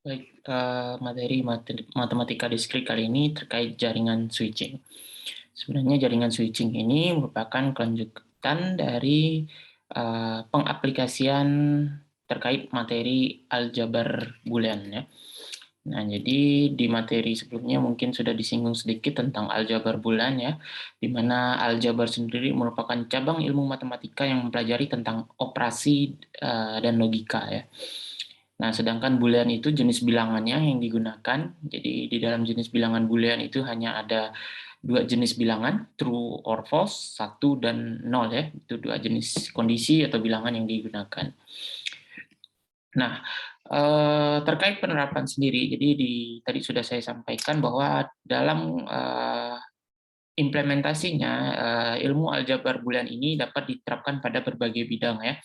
Baik, materi matematika diskrit kali ini terkait jaringan switching. Sebenarnya jaringan switching ini merupakan kelanjutan dari pengaplikasian terkait materi aljabar Boolean ya. Nah, jadi di materi sebelumnya mungkin sudah disinggung sedikit tentang aljabar Boolean ya, di mana aljabar sendiri merupakan cabang ilmu matematika yang mempelajari tentang operasi dan logika ya. Nah, sedangkan boolean itu jenis bilangannya yang digunakan. Jadi di dalam jenis bilangan boolean itu hanya ada dua jenis bilangan, true or false, 1 dan 0 ya. Itu dua jenis kondisi atau bilangan yang digunakan. Nah, terkait penerapan sendiri, jadi tadi sudah saya sampaikan bahwa dalam implementasinya ilmu aljabar Boolean ini dapat diterapkan pada berbagai bidang ya.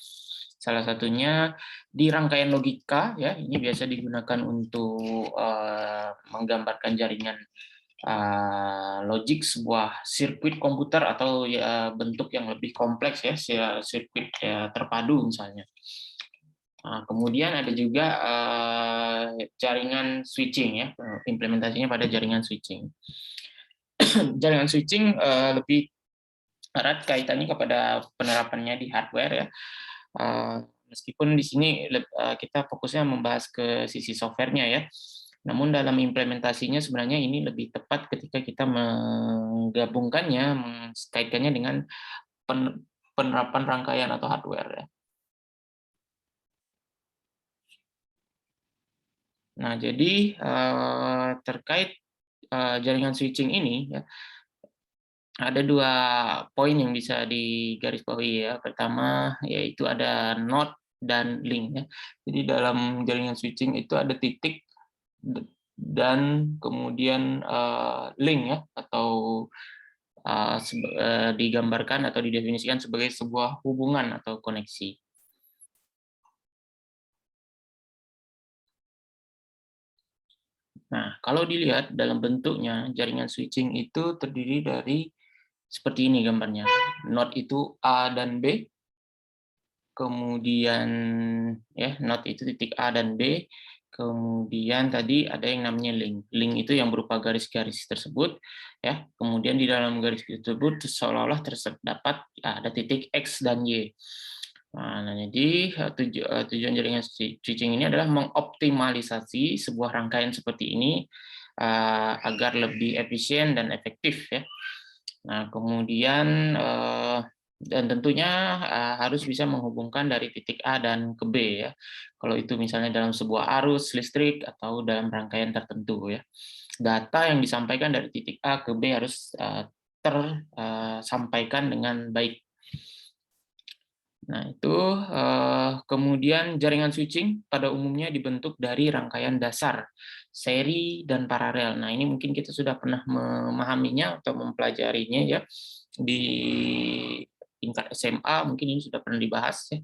Salah satunya di rangkaian logika ya, ini biasa digunakan untuk menggambarkan jaringan logik sebuah sirkuit komputer atau ya, bentuk yang lebih kompleks ya, sirkuit ya, terpadu misalnya. Nah, kemudian ada juga jaringan switching ya, implementasinya pada jaringan switching. Jaringan switching lebih erat kaitannya kepada penerapannya di hardware ya. Meskipun di sini kita fokusnya membahas ke sisi softwarenya ya. Namun dalam implementasinya sebenarnya ini lebih tepat ketika kita menggabungkannya, mengkaitkannya dengan penerapan rangkaian atau hardware ya. Nah, jadi terkait jaringan switching ini ya, ada dua poin yang bisa digarisbawahi ya. Pertama yaitu ada node dan link ya. Jadi dalam jaringan switching itu ada titik dan kemudian link ya, atau digambarkan atau didefinisikan sebagai sebuah hubungan atau koneksi. Nah, kalau dilihat dalam bentuknya, jaringan switching itu terdiri dari seperti ini gambarnya. Node itu A dan B, kemudian ya node itu titik A dan B, kemudian tadi ada yang namanya link. Link itu yang berupa garis-garis tersebut ya. Kemudian di dalam garis tersebut seolah-olah terdapat ada titik X dan Y. Nah, jadi tujuan jaringan switching ini adalah mengoptimalisasi sebuah rangkaian seperti ini agar lebih efisien dan efektif ya. Nah, kemudian dan tentunya harus bisa menghubungkan dari titik A dan ke B ya. Kalau itu misalnya dalam sebuah arus listrik atau dalam rangkaian tertentu ya. Data yang disampaikan dari titik A ke B harus tersampaikan dengan baik. Nah, itu kemudian jaringan switching pada umumnya dibentuk dari rangkaian dasar, seri, dan paralel. Nah, ini mungkin kita sudah pernah memahaminya atau mempelajarinya ya di tingkat SMA, mungkin ini sudah pernah dibahas ya.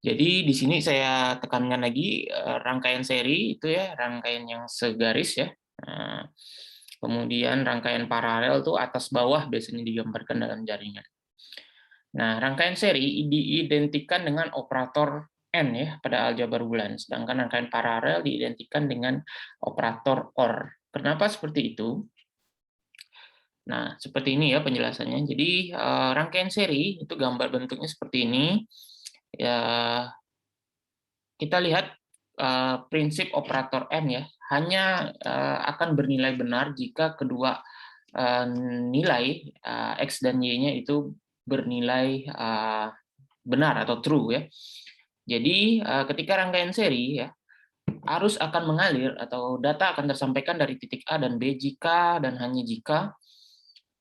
Jadi di sini saya tekankan lagi rangkaian seri itu ya, rangkaian yang segaris ya. Nah, kemudian rangkaian paralel itu atas bawah biasanya digambarkan dalam jaringan. Nah, rangkaian seri diidentikan dengan operator N ya pada aljabar Boolean, sedangkan rangkaian paralel diidentikan dengan operator OR. Kenapa seperti itu? Nah, seperti ini ya penjelasannya. Jadi, rangkaian seri itu gambar bentuknya seperti ini. Ya, kita lihat prinsip operator N ya, hanya akan bernilai benar jika kedua nilai X dan Y-nya itu bernilai benar atau true ya. Jadi ketika rangkaian seri ya, arus akan mengalir atau data akan tersampaikan dari titik A dan B jika dan hanya jika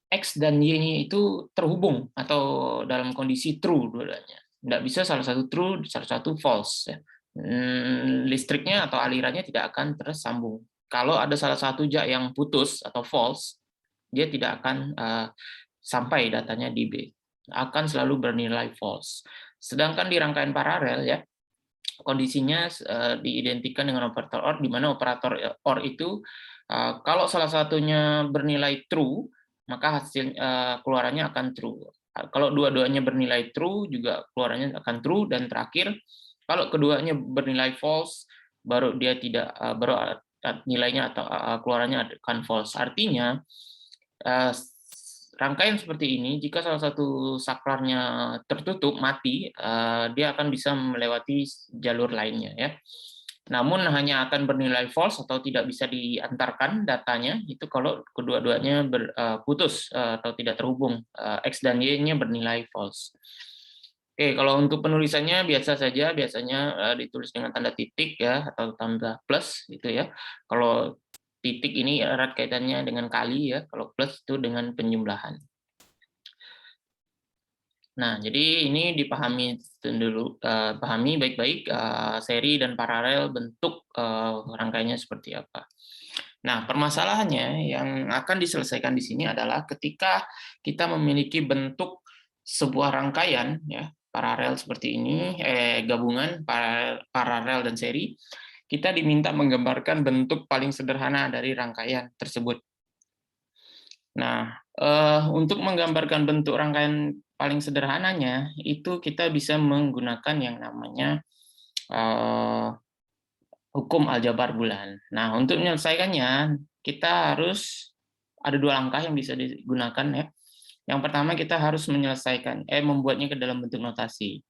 X dan Y-nya itu terhubung atau dalam kondisi true dua-duanya. Tidak bisa salah satu true, salah satu false ya. Listriknya atau alirannya tidak akan tersambung. Kalau ada salah satu jak yang putus atau false, dia tidak akan sampai datanya di B. Akan selalu bernilai false. Sedangkan di rangkaian paralel ya, kondisinya diidentikan dengan operator OR, di mana operator OR itu kalau salah satunya bernilai true, maka hasil keluarannya akan true. Kalau dua-duanya bernilai true, juga keluarannya akan true. Dan terakhir, kalau keduanya bernilai false, baru dia tidak nilainya atau keluarannya akan false. Artinya rangkaian seperti ini, jika salah satu saklarnya tertutup mati, dia akan bisa melewati jalur lainnya ya. Namun hanya akan bernilai false atau tidak bisa diantarkan datanya itu kalau kedua-duanya putus atau tidak terhubung, X dan Y-nya bernilai false. Oke, kalau untuk penulisannya biasa saja, biasanya ditulis dengan tanda titik ya atau tanda plus gitu ya. Kalau titik ini erat kaitannya dengan kali ya, kalau plus itu dengan penjumlahan. Nah, jadi ini dipahami dulu, pahami baik-baik seri dan paralel bentuk rangkaiannya seperti apa. Nah, permasalahannya yang akan diselesaikan di sini adalah ketika kita memiliki bentuk sebuah rangkaian ya, paralel seperti ini, gabungan paralel dan seri, kita diminta menggambarkan bentuk paling sederhana dari rangkaian tersebut. Nah, untuk menggambarkan bentuk rangkaian paling sederhananya, itu kita bisa menggunakan yang namanya hukum aljabar bulan. Nah, untuk menyelesaikannya, kita harus ada 2 langkah yang bisa digunakan ya. Yang pertama kita harus membuatnya ke dalam bentuk notasi.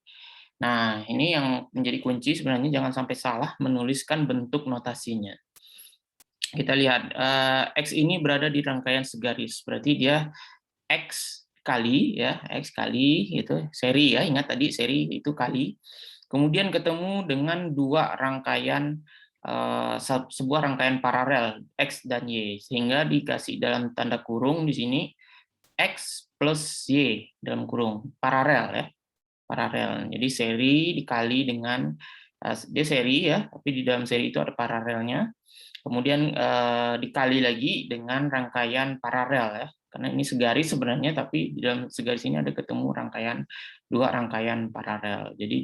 Nah, ini yang menjadi kunci sebenarnya, jangan sampai salah menuliskan bentuk notasinya. Kita lihat, X ini berada di rangkaian segaris, berarti dia X kali ya, X kali itu seri ya, ingat tadi seri itu kali. Kemudian ketemu dengan 2 rangkaian sebuah rangkaian paralel X dan Y, sehingga dikasih dalam tanda kurung di sini X plus Y dalam kurung, paralel ya, paralel. Jadi seri dikali dengan dia seri ya, tapi di dalam seri itu ada paralelnya. Kemudian dikali lagi dengan rangkaian paralel ya, karena ini segaris sebenarnya, tapi di dalam segaris ini ada ketemu rangkaian 2 rangkaian paralel. Jadi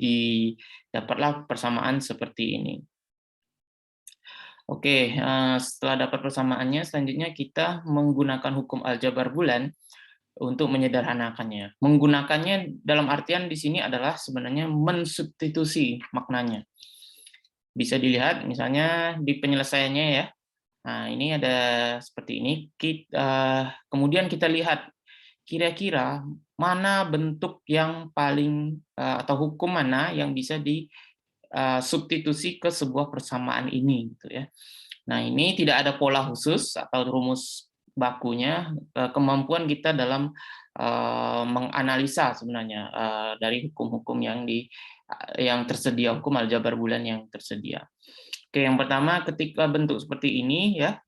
dapatlah persamaan seperti ini. Oke, setelah dapat persamaannya, selanjutnya kita menggunakan hukum aljabar bulan untuk menyederhanakannya. Menggunakannya dalam artian di sini adalah sebenarnya mensubstitusi maknanya. Bisa dilihat misalnya di penyelesaiannya ya. Nah, ini ada seperti ini. Kemudian kita lihat kira-kira mana bentuk yang paling atau hukum mana yang bisa disubstitusi ke sebuah persamaan ini gitu ya. Nah, ini tidak ada pola khusus atau rumus bakunya, kemampuan kita dalam menganalisa sebenarnya dari hukum-hukum yang tersedia, hukum aljabar bulan yang tersedia. Oke, yang pertama ketika bentuk seperti ini ya,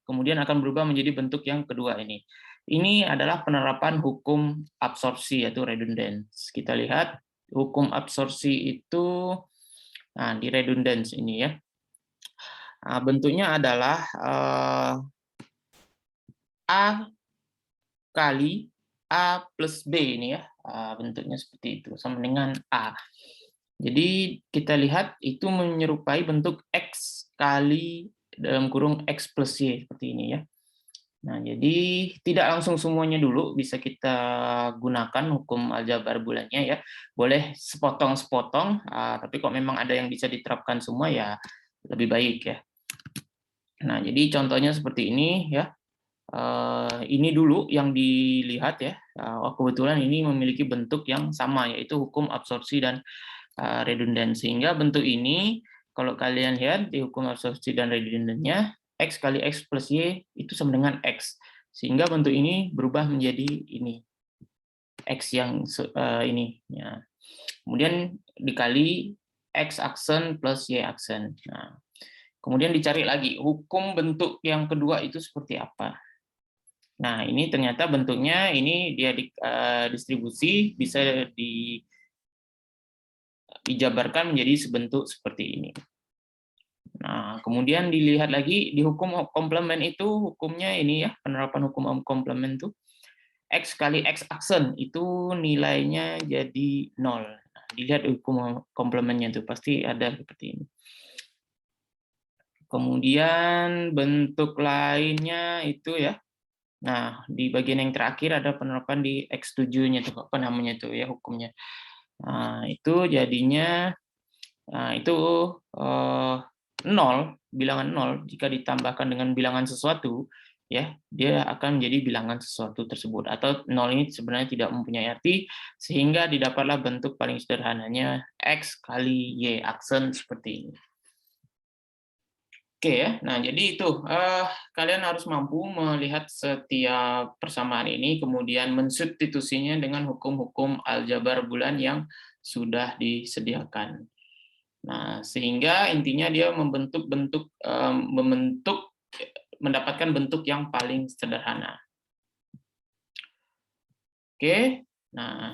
kemudian akan berubah menjadi bentuk yang kedua ini. Ini adalah penerapan hukum absorpsi yaitu redundance. Kita lihat hukum absorpsi itu di redundance ini ya. Bentuknya adalah A kali A plus B ini ya, bentuknya seperti itu, sama dengan A. Jadi kita lihat itu menyerupai bentuk X kali dalam kurung X plus Y seperti ini ya. Nah, jadi tidak langsung semuanya dulu bisa kita gunakan hukum aljabar bulannya ya. Boleh sepotong-sepotong, tapi kok memang ada yang bisa diterapkan semua ya lebih baik ya. Nah, jadi contohnya seperti ini ya. Ini dulu yang dilihat ya. Kebetulan ini memiliki bentuk yang sama yaitu hukum absorpsi dan redundansi. Sehingga bentuk ini kalau kalian lihat di hukum absorpsi dan redundannya X kali X plus Y itu sama dengan X. Sehingga bentuk ini berubah menjadi ini. X yang ini. Ya. Kemudian dikali X aksen plus Y aksen. Nah, kemudian dicari lagi hukum bentuk yang kedua itu seperti apa. Nah, ini ternyata bentuknya ini dia distribusi bisa dijabarkan menjadi sebentuk seperti ini. Nah, kemudian dilihat lagi di hukum komplement itu hukumnya ini ya, penerapan hukum komplement itu X kali X aksen itu nilainya jadi 0. Nah, dilihat hukum komplementnya itu pasti ada seperti ini. Kemudian bentuk lainnya itu ya. Nah, di bagian yang terakhir ada penerapan di X7-nya itu apa namanya itu ya hukumnya. Nah, itu jadinya itu nol, bilangan nol jika ditambahkan dengan bilangan sesuatu, ya, dia akan menjadi bilangan sesuatu tersebut. Atau nol ini sebenarnya tidak mempunyai arti, sehingga didapatlah bentuk paling sederhananya X kali Y aksen seperti ini. Oke ya, nah jadi itu, kalian harus mampu melihat setiap persamaan ini, kemudian mensubstitusinya dengan hukum-hukum aljabar bulan yang sudah disediakan. Nah, sehingga intinya dia mendapatkan bentuk yang paling sederhana. Oke, nah,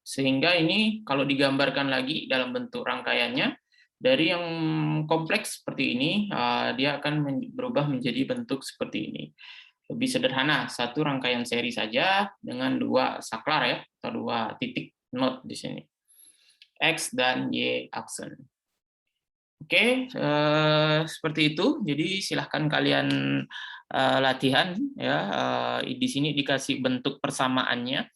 sehingga ini kalau digambarkan lagi dalam bentuk rangkaiannya, dari yang kompleks seperti ini, dia akan berubah menjadi bentuk seperti ini. Lebih sederhana, satu rangkaian seri saja dengan dua saklar ya, atau dua titik not di sini. X dan Y aksen. Oke, seperti itu. Jadi silahkan kalian latihan ya. Di sini dikasih bentuk persamaannya.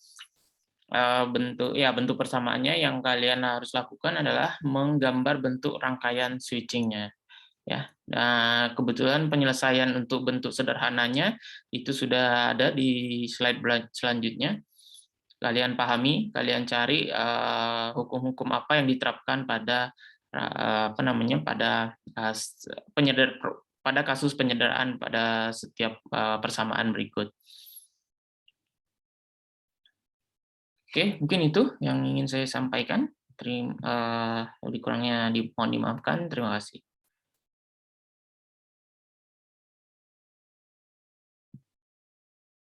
Bentuk persamaannya yang kalian harus lakukan adalah menggambar bentuk rangkaian switching-nya. Ya, nah kebetulan penyelesaian untuk bentuk sederhananya itu sudah ada di slide selanjutnya. Kalian pahami, kalian cari hukum-hukum apa yang diterapkan pada pada kasus penyederhanaan pada setiap persamaan berikut. Oke, mungkin itu yang ingin saya sampaikan. Lebih kurangnya mohon dimaafkan. Terima kasih.